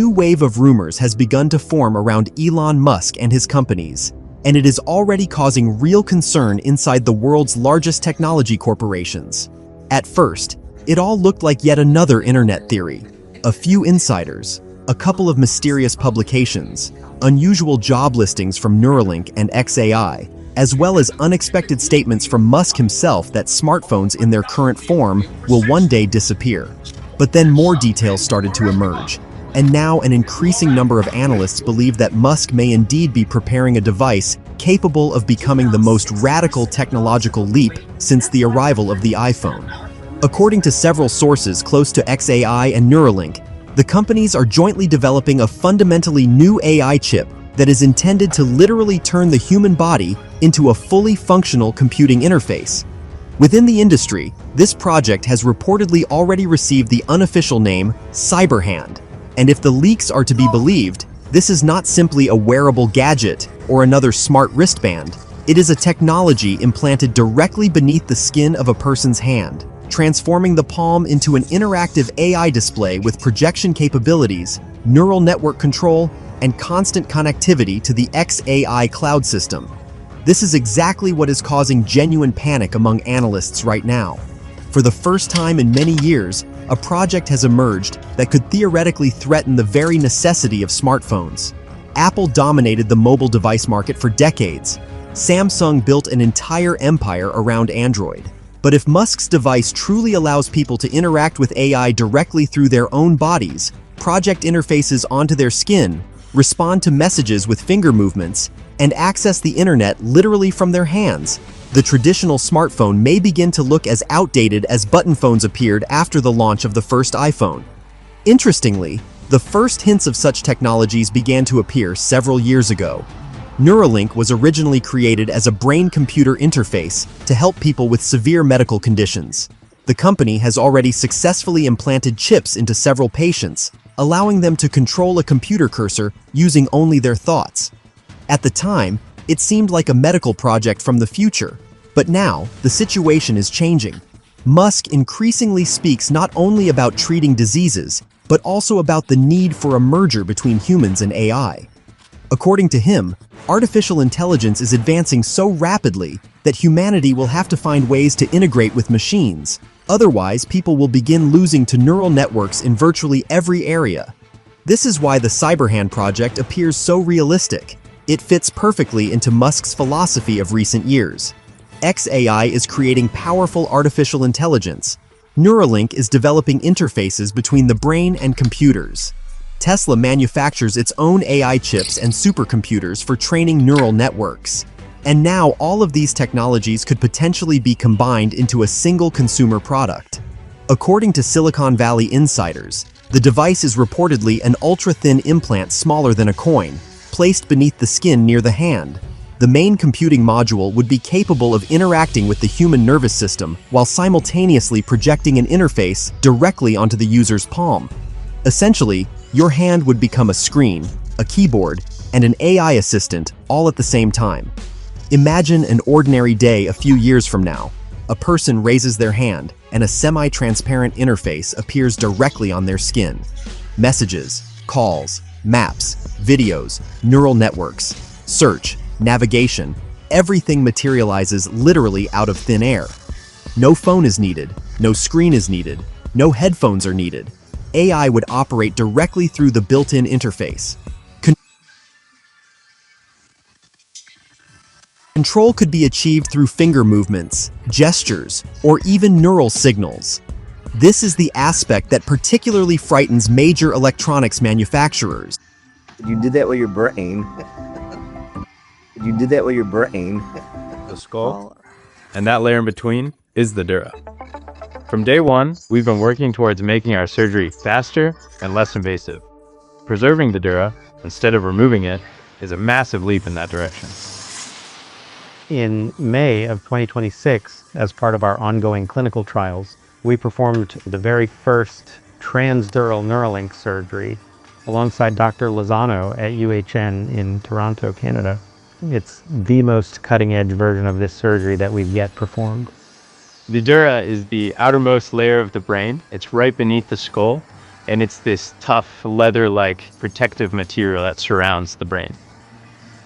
new wave of rumors has begun to form around Elon Musk and his companies, and it is already causing real concern inside the world's largest technology corporations. At first, it all looked like yet another internet theory. A few insiders, a couple of mysterious publications, unusual job listings from Neuralink and XAI, as well as unexpected statements from Musk himself that smartphones in their current form will one day disappear. But then more details started to emerge, and now an increasing number of analysts believe that Musk may indeed be preparing a device capable of becoming the most radical technological leap since the arrival of the iPhone. According to several sources close to XAI and Neuralink, the companies are jointly developing a fundamentally new AI chip that is intended to literally turn the human body into a fully functional computing interface. Within the industry, this project has reportedly already received the unofficial name Cyberhand, and if the leaks are to be believed, this is not simply a wearable gadget or another smart wristband. It is a technology implanted directly beneath the skin of a person's hand, transforming the palm into an interactive AI display with projection capabilities, neural network control, and constant connectivity to the XAI cloud system. This is exactly what is causing genuine panic among analysts right now. For the first time in many years, a project has emerged that could theoretically threaten the very necessity of smartphones. Apple dominated the mobile device market for decades. Samsung built an entire empire around Android. But if Musk's device truly allows people to interact with AI directly through their own bodies, project interfaces onto their skin, respond to messages with finger movements, and access the internet literally from their hands, the traditional smartphone may begin to look as outdated as button phones appeared after the launch of the first iPhone. Interestingly, the first hints of such technologies began to appear several years ago. Neuralink was originally created as a brain-computer interface to help people with severe medical conditions. The company has already successfully implanted chips into several patients, allowing them to control a computer cursor using only their thoughts. At the time, it seemed like a medical project from the future, but now the situation is changing. Musk increasingly speaks not only about treating diseases, but also about the need for a merger between humans and AI. According to him, artificial intelligence is advancing so rapidly that humanity will have to find ways to integrate with machines. Otherwise, people will begin losing to neural networks in virtually every area. This is why the Cyberhand project appears so realistic. It fits perfectly into Musk's philosophy of recent years. XAI is creating powerful artificial intelligence. Neuralink is developing interfaces between the brain and computers. Tesla manufactures its own AI chips and supercomputers for training neural networks. And now all of these technologies could potentially be combined into a single consumer product. According to Silicon Valley insiders, the device is reportedly an ultra-thin implant smaller than a coin, placed beneath the skin near the hand. The main computing module would be capable of interacting with the human nervous system while simultaneously projecting an interface directly onto the user's palm. Essentially, your hand would become a screen, a keyboard, and an AI assistant all at the same time. Imagine an ordinary day a few years from now. A person raises their hand, and a semi-transparent interface appears directly on their skin. Messages, calls, maps, videos, neural networks, search, navigation, everything materializes literally out of thin air. No phone is needed, no screen is needed, no headphones are needed. AI would operate directly through the built-in interface. Control could be achieved through finger movements, gestures, or even neural signals. This is the aspect that particularly frightens major electronics manufacturers. You did that with your brain. You did that with your brain. The skull, and that layer in between is the dura. From day one, we've been working towards making our surgery faster and less invasive. Preserving the dura, instead of removing it, is a massive leap in that direction. In May of 2026, as part of our ongoing clinical trials, we performed the very first transdural Neuralink surgery alongside Dr. Lozano at UHN in Toronto, Canada. It's the most cutting-edge version of this surgery that we've yet performed. The dura is the outermost layer of the brain. It's right beneath the skull, and it's this tough leather-like protective material that surrounds the brain.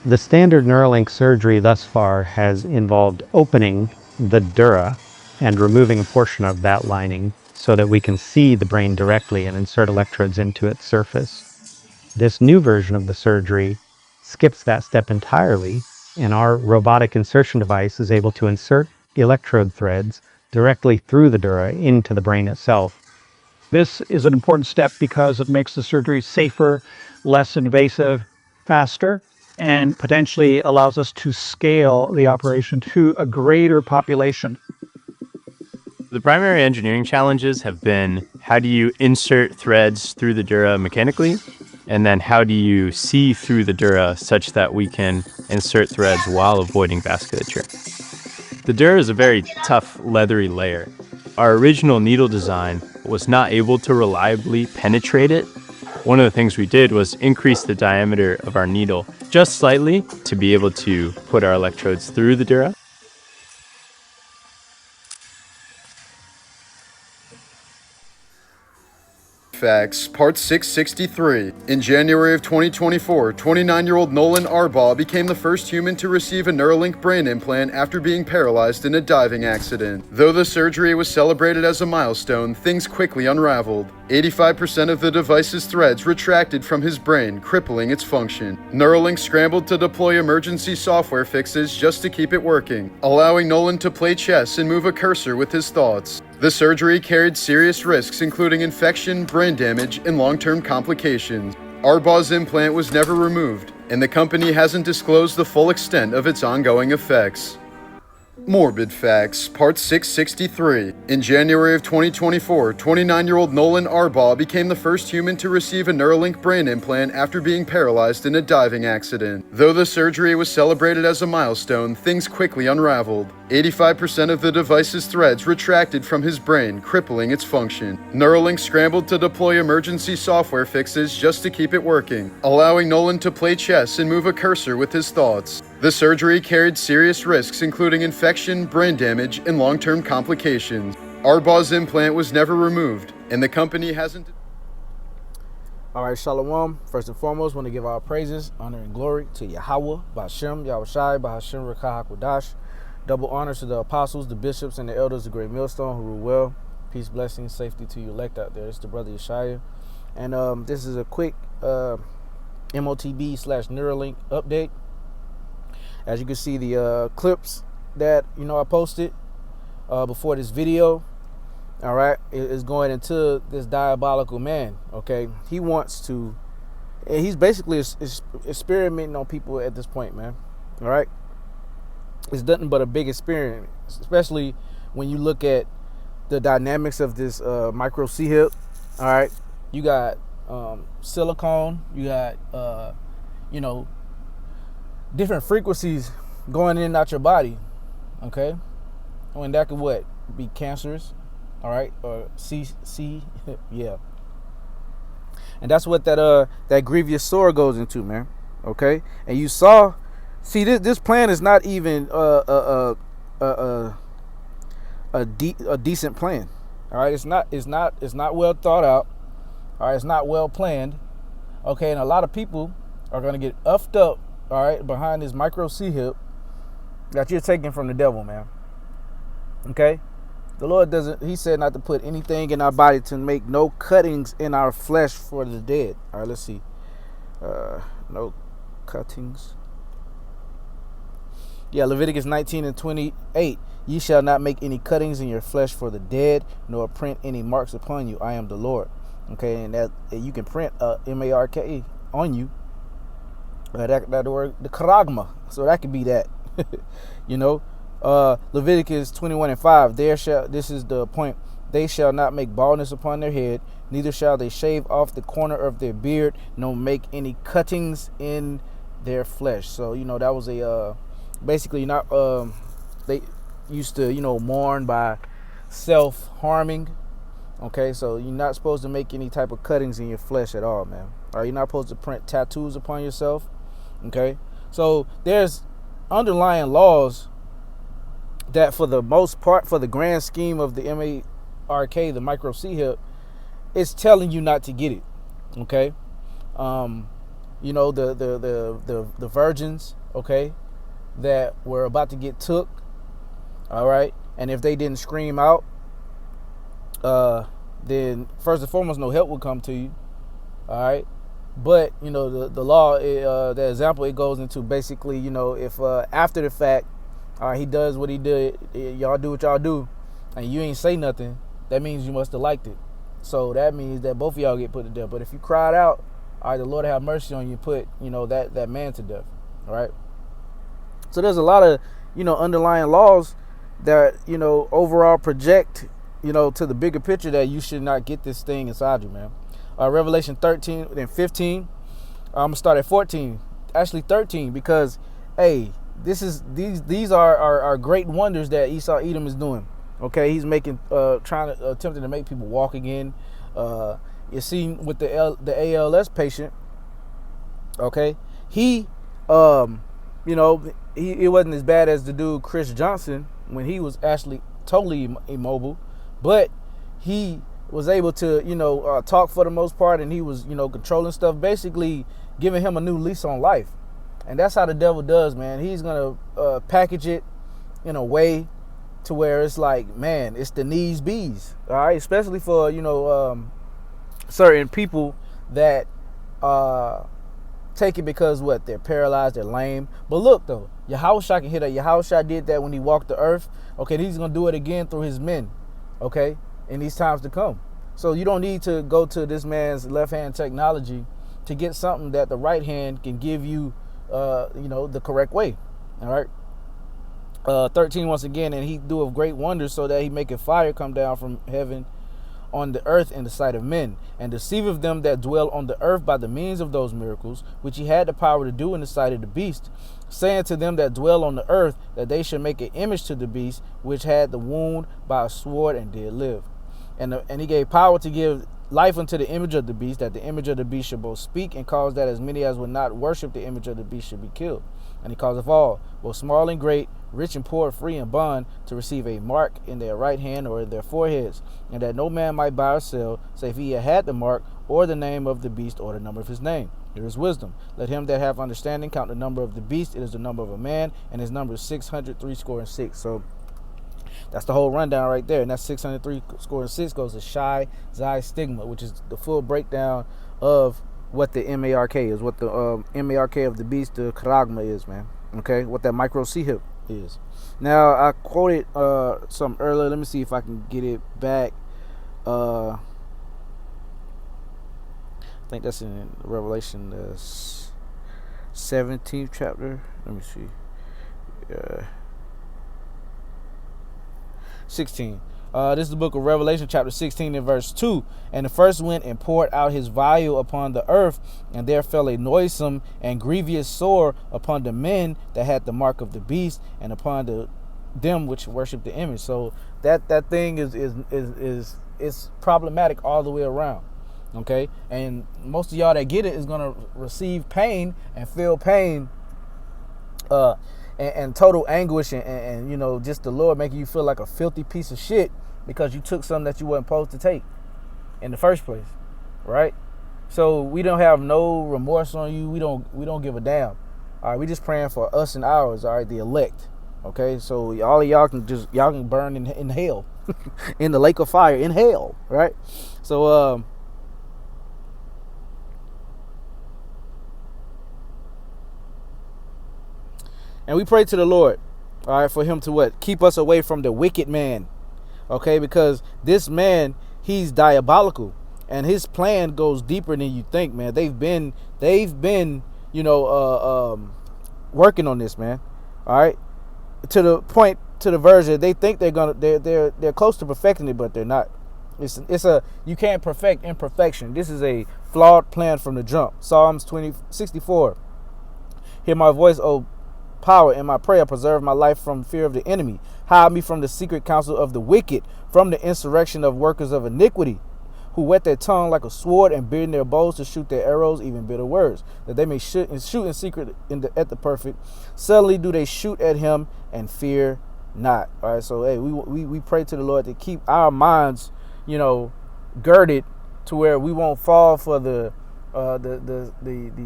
The standard Neuralink surgery thus far has involved opening the dura and removing a portion of that lining so that we can see the brain directly and insert electrodes into its surface. This new version of the surgery skips that step entirely, and our robotic insertion device is able to insert electrode threads directly through the dura into the brain itself. This is an important step because it makes the surgery safer, less invasive, faster, and potentially allows us to scale the operation to a greater population. The primary engineering challenges have been, how do you insert threads through the dura mechanically? And then how do you see through the dura such that we can insert threads while avoiding vasculature? The dura is a very tough, leathery layer. Our original needle design was not able to reliably penetrate it. One of the things we did was increase the diameter of our needle just slightly to be able to put our electrodes through the dura. Facts, Part 663. In January of 2024, 29-year-old Nolan Arbaugh became the first human to receive a Neuralink brain implant after being paralyzed in a diving accident. Though the surgery was celebrated as a milestone, things quickly unraveled. 85% of the device's threads retracted from his brain, crippling its function. Neuralink scrambled to deploy emergency software fixes just to keep it working, allowing Nolan to play chess and move a cursor with his thoughts. The surgery carried serious risks, including infection, brain damage, and long-term complications. Arbaugh's implant was never removed, and the company hasn't disclosed the full extent of its ongoing effects. Morbid Facts, Part 663. In January of 2024, 29-year-old Nolan Arbaugh became the first human to receive a Neuralink brain implant after being paralyzed in a diving accident. Though the surgery was celebrated as a milestone, things quickly unraveled. 85% of the device's threads retracted from his brain, crippling its function. Neuralink scrambled to deploy emergency software fixes just to keep it working, allowing Nolan to play chess and move a cursor with his thoughts. The surgery carried serious risks, including infection, brain damage, and long-term complications. Arbaugh's implant was never removed, and the company hasn't... All right, Shalom. First and foremost, want to give our praises, honor, and glory to Yahweh, Ba'Shem, Yahushai, Ba'Hashem, Rekah HaKodash. Double honors to the apostles, the bishops, and the elders of Great Millstone who rule well. Peace, blessings, safety to you elect out there. It's the brother Yeshaya. And this is a quick Motb/Neuralink update. As you can see, the clips that I posted before this video, all right, is going into this diabolical man. Okay, he wants to, and he's basically experimenting on people at this point, man. All right, it's nothing but a big experiment, especially when you look at the dynamics of this micro C-hip. All right, you got silicone, you got different frequencies going in and out your body, okay? And that could be cancerous, all right, or yeah. And that's what that grievous sore goes into, man. Okay, and you saw, this plan is not even a decent plan. All right, it's not well thought out. All right, it's not well planned. Okay, and a lot of people are gonna get uffed up, all right, behind this micro C-hip that you're taking from the devil, man. Okay, the Lord he said not to put anything in our body, to make no cuttings in our flesh for the dead. All right, let's see. No cuttings. Yeah, Leviticus 19:28. Ye shall not make any cuttings in your flesh for the dead, nor print any marks upon you. I am the Lord. Okay, and that you can print M-A-R-K on you. That word, the charagma. So that could be that. Leviticus 21:5. This is the point. They shall not make baldness upon their head, neither shall they shave off the corner of their beard, nor make any cuttings in their flesh. So that was a basically not they used to mourn by self-harming. Okay, so you're not supposed to make any type of cuttings in your flesh at all, man. All right, you're not supposed to print tattoos upon yourself. Okay, so there's underlying laws that, for the most part, for the grand scheme of the MARK, the micro C-hip, it's telling you not to get it. Okay. You know, the virgins, okay, that were about to get took, all right, and if they didn't scream out, then first and foremost, no help would come to you, all right. But you know, the law, the example it goes into basically, you know, if after the fact, all right, he does what he did, y'all do what y'all do, and you ain't say nothing, that means you must have liked it. So that means that both of y'all get put to death. But if you cried out, all right, the Lord have mercy on you, put, you know, that man to death. All right. So there's a lot of, you know, underlying laws that, you know, overall project, you know, to the bigger picture that you should not get this thing inside you, man. Revelation 13 and 15. I'm gonna start at 14, actually 13, because hey, these are great wonders that Esau Edom is doing. Okay, he's making attempting to make people walk again. You see with the ALS patient, okay, he you know, it wasn't as bad as the dude Chris Johnson when he was actually totally immobile, but he was able to, you know, talk for the most part, and he was, you know, controlling stuff, basically giving him a new lease on life. And that's how the devil does, man. He's gonna package it in a way to where it's like, man, it's the knees bees, all right, especially for, you know, certain people that take it because what, they're paralyzed, they're lame. But look though, Yahushua can hit that. Yahushua did that when he walked the earth. Okay, he's gonna do it again through his men, okay, in these times to come. So you don't need to go to this man's left hand technology to get something that the right hand can give you, you know, the correct way. All right. 13 once again, and he doeth great wonders, so that he maketh fire come down from heaven on the earth in the sight of men, and deceiveth them that dwell on the earth by the means of those miracles, which he had the power to do in the sight of the beast, saying to them that dwell on the earth, that they should make an image to the beast, which had the wound by a sword and did live. And he gave power to give life unto the image of the beast, that the image of the beast should both speak, and cause that as many as would not worship the image of the beast should be killed. And he causeth all, both small and great, rich and poor, free and bond, to receive a mark in their right hand or in their foreheads, and that no man might buy or sell, save he had the mark, or the name of the beast, or the number of his name. Here is wisdom. Let him that have understanding count the number of the beast. It is the number of a man, and his number is 603 So that's the whole rundown right there. And that 603 goes to Shai, Zai, Stigma, which is the full breakdown of what the MARK is, what the MARK of the beast, the Karagma is, man. Okay, what that micro C-hip is. Now, I quoted some earlier. Let me see if I can get it back. I think that's in Revelation, the 17th chapter. Let me see. 16. This is the book of Revelation, chapter 16 and verse 2. And the first went and poured out his vial upon the earth, and there fell a noisome and grievous sore upon the men that had the mark of the beast, and upon them which worship the image. So that thing is problematic all the way around. Okay, and most of y'all that get it is gonna receive pain and feel pain, and total anguish, and you know, just the Lord making you feel like a filthy piece of shit because you took something that you weren't supposed to take in the first place, right? So we don't have no remorse on you. We don't give a damn. All right, we just praying for us and ours. All right, the elect. Okay, so all of y'all can burn in hell, in the lake of fire in hell, right? So and we pray to the Lord, all right, for him to what? Keep us away from the wicked man, okay? Because this man, he's diabolical, and his plan goes deeper than you think, man. They've been, you know, working on this, man. All right, to the point, to the version they think they're close to perfecting it, but they're not. You can't perfect imperfection. This is a flawed plan from the jump. Psalms 64. Hear my voice, O power, in my prayer. Preserve my life from fear of the enemy. Hide me from the secret counsel of the wicked, from the insurrection of workers of iniquity, who whet their tongue like a sword and bend their bows to shoot their arrows, even bitter words, that they may shoot in secret at the perfect. Suddenly do they shoot at him and fear not. All right, so hey, we pray to the Lord to keep our minds, you know, girded to where we won't fall for the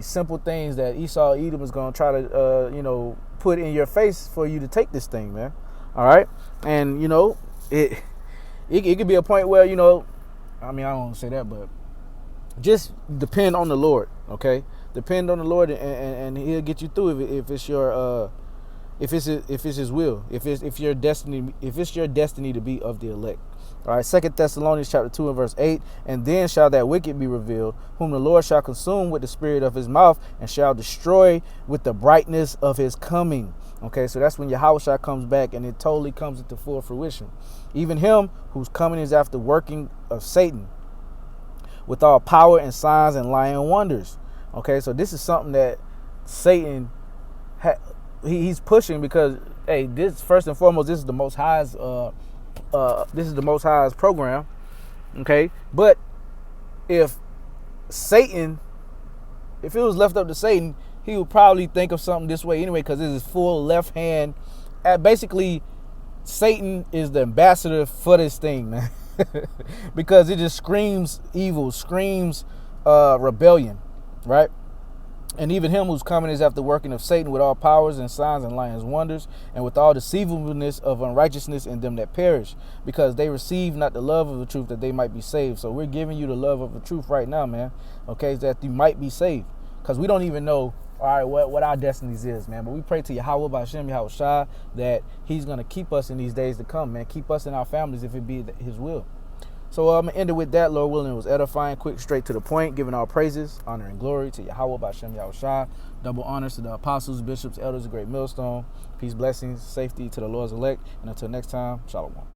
simple things that Esau Edom is going to try to put in your face for you to take this thing, man. All right, and it could be a point where I don't want to say that, but just depend on the Lord. Okay, depend on the Lord, and He'll get you through if it's your if it's His will, if it's your destiny to be of the elect. All right, 2 Thessalonians chapter 2 and verse 8, and then shall that wicked be revealed, whom the Lord shall consume with the spirit of his mouth, and shall destroy with the brightness of his coming. Okay, so that's when Yahushua comes back, and it totally comes into full fruition. Even him whose coming is after working of Satan, with all power and signs and lying wonders. Okay, so this is something that Satan he's pushing, because this, first and foremost, this is the Most High's program. Okay, but if it was left up to Satan, he would probably think of something this way anyway, because this is full left hand. Basically, Satan is the ambassador for this thing, man. Because it just screams evil, screams rebellion, right? And even him whose coming is after working of Satan with all powers and signs and lying wonders, and with all deceivableness of unrighteousness in them that perish, because they receive not the love of the truth, that they might be saved. So we're giving you the love of the truth right now, man. Okay, that you might be saved, because we don't even know, all right, what our destinies is, man. But we pray to Yahweh B'Hashem Yahushua that He's gonna keep us in these days to come, man. Keep us in our families if it be His will. So I'm going to end it with that. Lord willing, it was edifying, quick, straight to the point, giving all praises, honor, and glory to Yahweh B'Hashem Yahushua. Double honors to the apostles, bishops, elders, a great millstone. Peace, blessings, safety to the Lord's elect. And until next time, shalom.